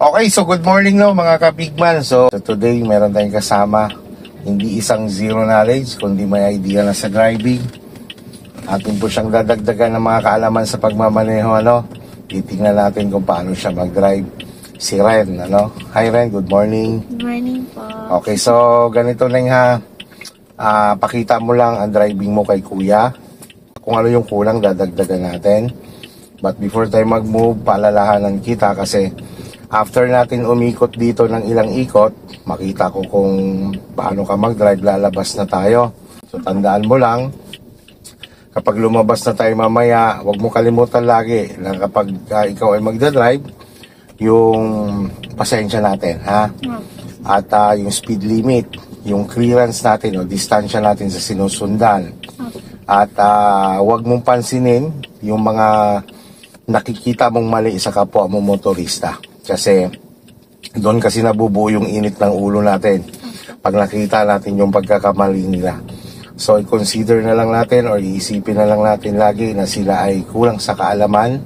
Okay, so good morning no mga kabigman. So today meron tayong kasama, hindi isang zero knowledge, kundi may idea na sa driving. Atin po siyang dadagdagan ng mga kaalaman sa pagmamaneho, ano. Titingnan natin kung paano siya mag-drive. Si Ren, ano. Hi Ren, good morning. Good morning po. Okay, so ganito lang ha. Pakita mo lang ang driving mo kay kuya. Kung ano yung kulang, dadagdagan natin. But before tayo mag-move, paalalahanan kita kasi after natin umikot dito ng ilang ikot, makita ko kung paano ka mag-drive, lalabas na tayo. So tandaan mo lang, kapag lumabas na tayo mamaya, huwag mo kalimutan lagi na kapag ikaw ay magdadrive, yung pasensya natin, ha? At yung speed limit, yung clearance natin, o distansya natin sa sinusundan. At huwag mong pansinin yung mga nakikita mong mali sa kapwa mo motorista. Kasi doon kasi nabubuo yung init ng ulo natin pag nakita natin yung pagkakamali nila. So i-consider na lang natin or iisipin na lang natin lagi na sila ay kulang sa kaalaman.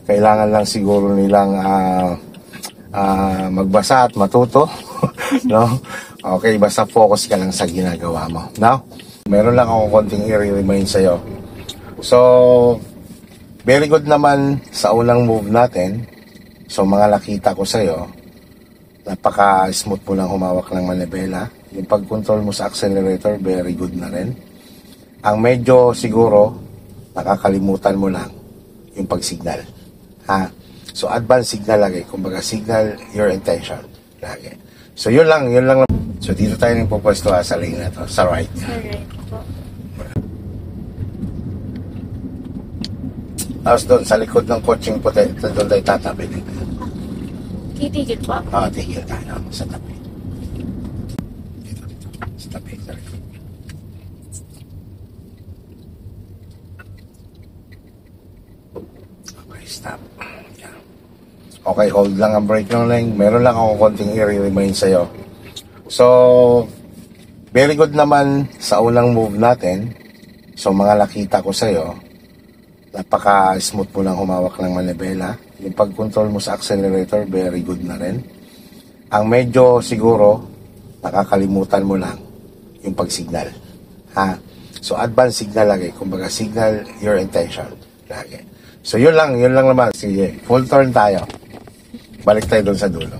Kailangan lang siguro nilang magbasa at matuto. No? Okay, basta focus ka lang sa ginagawa mo. No? Meron lang akong konting i-remind sa'yo. So very good naman sa unang move natin. So mga nakita ko sa'yo, napaka-smooth mo lang humawak ng manibela. Yung pag-control mo sa accelerator, very good na rin. Ang medyo siguro, nakakalimutan mo lang yung pag-signal. Ha? So advance signal lagi. Kumbaga signal your intention lagi. So yun lang. So dito tayo nang pupwesto sa lane na to, sa right. Sa right po. Tapos doon, sa likod ng coaching puti, doon tayo tatabi dito. Titigil po. Tigil tayo sa tabi. Dito. Sa tabi, sa likod. Okay, stop. Yeah. Okay, hold lang ang brake ng lane. Meron lang akong konting i-remind sa'yo. So, very good naman sa unang move natin. So, mga nakita ko sa'yo, napaka-smooth mo lang humawak ng manibela. Yung pag-control mo sa accelerator, very good na rin. Ang medyo siguro, nakakalimutan mo lang yung pag-signal. Ha? So, advance signal lagi. Kumbaga, signal your intention lagi. So, yun lang naman. Sige, full turn tayo. Balik tayo doon sa dulo.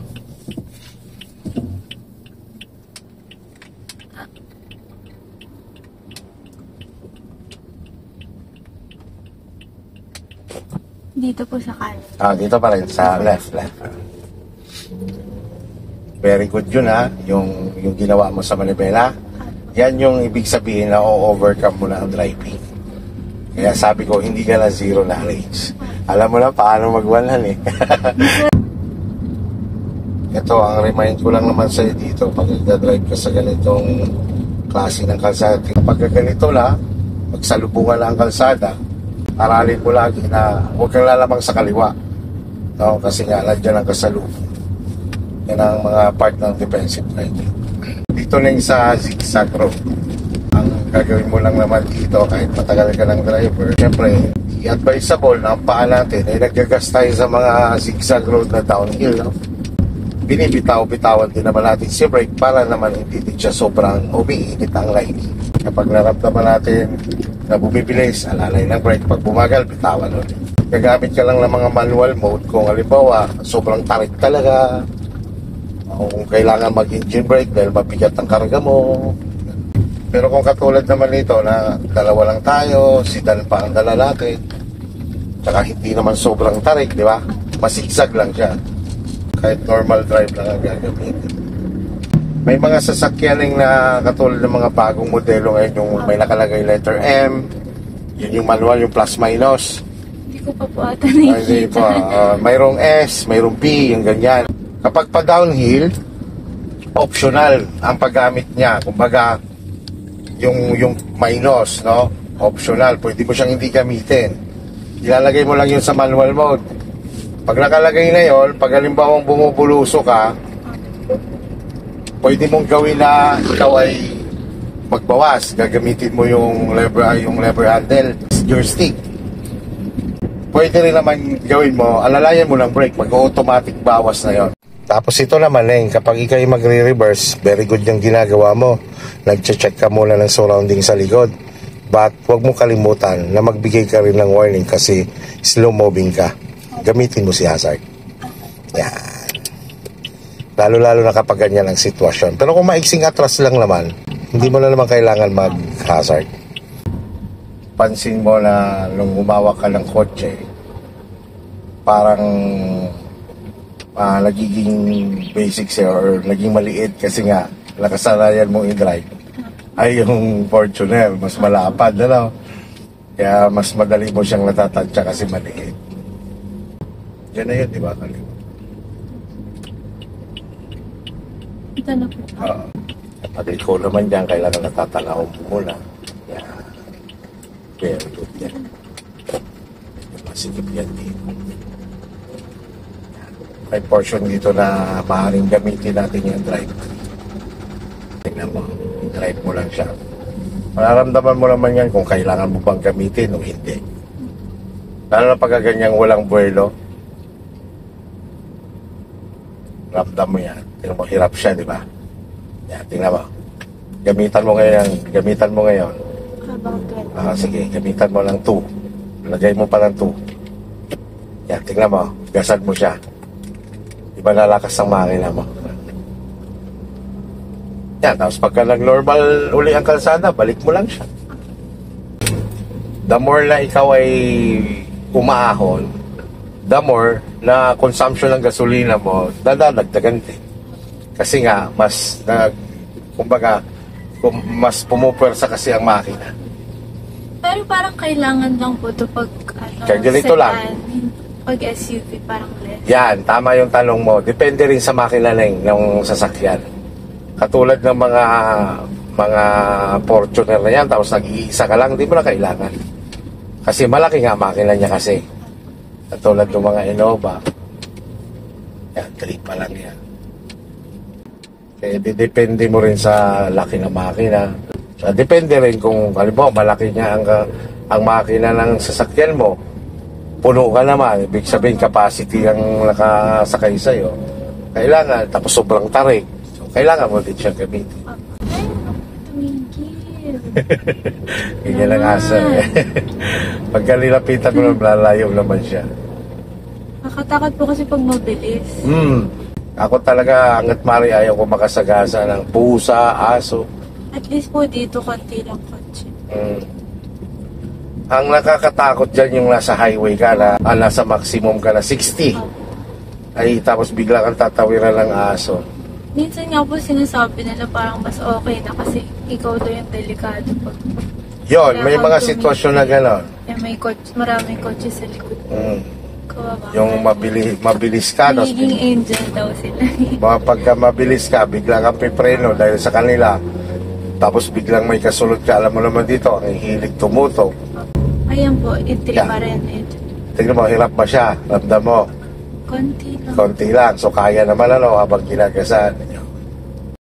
Dito po sa kanan. Dito pa rin, sa left. Very good yun ha, yung ginawa mo sa manibela. Yan yung ibig sabihin na o-overcome mo na ang driving. Kaya sabi ko, hindi ka na zero knowledge. Alam mo na paano mag-100 eh. Ito, ang remind ko lang naman sa'yo dito, pag nag-drive ka sa ganitong klase ng kalsada. Kapag ganito na, magsalubungan na ang kalsada, aralin mo lagi na huwag kang lalamang sa kaliwa. No? Kasi nga, nandiyan ang kasalubong. Yan ang mga part ng defensive driving. Dito na yung sa zigzag road. Ang gagawin mo lang naman dito, kahit matagal ka ng driver, syempre, i-advisable na ang paa natin ay nagagas tayo sa mga zigzag road na downhill. No? Binibitaw-bitawan din naman natin si brake para naman hindi din siya sobrang umiinit ang lighting. Kapag naramdaman natin na bumibilis, alalay ng brake. Pag bumagal, bitawan ulit. Gagamit ka lang ng mga manual mode kung halimbawa, sobrang tarik talaga. O kung kailangan mag-engine brake dahil mabigat ang karga mo. Pero kung katulad naman nito na dalawa lang tayo, sedan pa ang dala natin, tsaka hindi naman sobrang tarik, di ba? Masigsag lang siya. Kahit normal drive lang ang gagamitin. May mga sasakyaning na katulad ng mga bagong modelo ngayon, yung may nakalagay letter M, yun yung manual, yung plus minus. Hindi ko pa po ata nakikita. Mayroong S, mayroong P, yung ganyan. Kapag pa downhill, optional ang paggamit niya. Kumbaga, yung minus, no? Optional, pwede mo siyang hindi gamitin. Ilalagay mo lang yun sa manual mode. Pag nakalagay na yun, pag halimbawang bumubuluso ka, pwede mong gawin na ikaw ay magbawas. Gagamitin mo yung lever handle, your stick. Pwede rin naman gawin mo, alalayan mo ng brake, mag-automatic bawas na yon. Tapos ito naman, kapag ikaw ay magre-reverse, very good yung ginagawa mo. Nag-check ka muna ng surrounding sa likod. But huwag mo kalimutan na magbigay ka rin ng warning kasi slow moving ka. Gamitin mo si hazard. Yan. Lalo-lalo na kapag ganyan ang sitwasyon. Pero kung maiksing atras lang naman, hindi mo na naman kailangan mag-hazard. Pansin mo na nung umawak ka ng kotse, parang nagiging basic siya or naging maliit kasi nga nakasanayan mong i-drive ay yung Fortuner, mas malapad, ano? Kaya mas madali mo siyang natatansya kasi maliit. Yan na yun, di ba, Kalim? Ito na po. Kapag ikaw naman dyan, kailangan natatanaw mo muna. Yan. Very good yan. Masigip yan dito. May portion dito na maaaring gamitin natin yung drive. Tingnan mo, drive mo lang siya. Mararamdaman mo naman yan kung kailangan mo bang gamitin o hindi. Lalo na pagkaganyang walang buwelo. Ramdam mo yan. Tingnan mo, hirap siya, di ba? Yan, tingnan mo. Gamitan mo ngayon. Habang 12. Sige, gamitan mo ng 2. Lagay mo pa ng 2. Yan, tingnan mo. Gasan mo siya. Iba nalakas ang makina mo. Yan, tapos pagka nag-normal uli ang kalsada, balik mo lang siya. The more na ikaw ay umaahon, the more na consumption ng gasolina mo, dadagdagan din. Kasi nga, mas pumupwersa kasi ang makina. Pero parang kailangan lang po ito pag Kaya ganito sedan. lang. Pag SUV, parang less. Yan, tama yung tanong mo. Depende rin sa makina ng sasakyan. Katulad ng mga Fortuner na yan, tapos nag-iisa ka lang, hindi mo na kailangan. Kasi malaki nga makina niya kasi. Katulad ng mga Innova. Yan, 3 pa lang yan. Kaya depende mo rin sa laki ng makina. So, depende rin kung, halimbawa, malaki niya ang makina ng sasakyan mo. Puno ka naman, ibig sabihin capacity ang nakasakay sa'yo. Kailangan, tapos sobrang tarik. So, kailangan mo din siyang gamitin. Ay, tumigil. Ganyan ang asa. Pagka nilapitan mo, lalayo naman siya. Nakatakot po kasi pag mabilis. Ako talaga, hanggat mari ayaw ko makasagasa ng pusa, aso. At least po dito, konti lang kotse. Ang nakakatakot dyan yung nasa highway ka na nasa maximum ka na 60. Ay tapos bigla kang tatawiran ng aso. Minsan nga po sinasabi nila parang mas okay na kasi ikaw daw yung delikado pag Yon, may mga sitwasyon na gano'n. may kotse, maraming kotse sa likod. Kawawa. Yung mabilis ka. Magiging angel daw sila. Pagka mabilis ka, bigla kang pipreno dahil sa kanila. Tapos biglang may kasulot ka. Alam mo naman dito, ang hilig tumutok. Ayan po, entry Yeah. pa rin. Tignan mo, hirap ba siya? Ramdam mo, Konti lang. konti lang. So kaya naman habang ginagasan.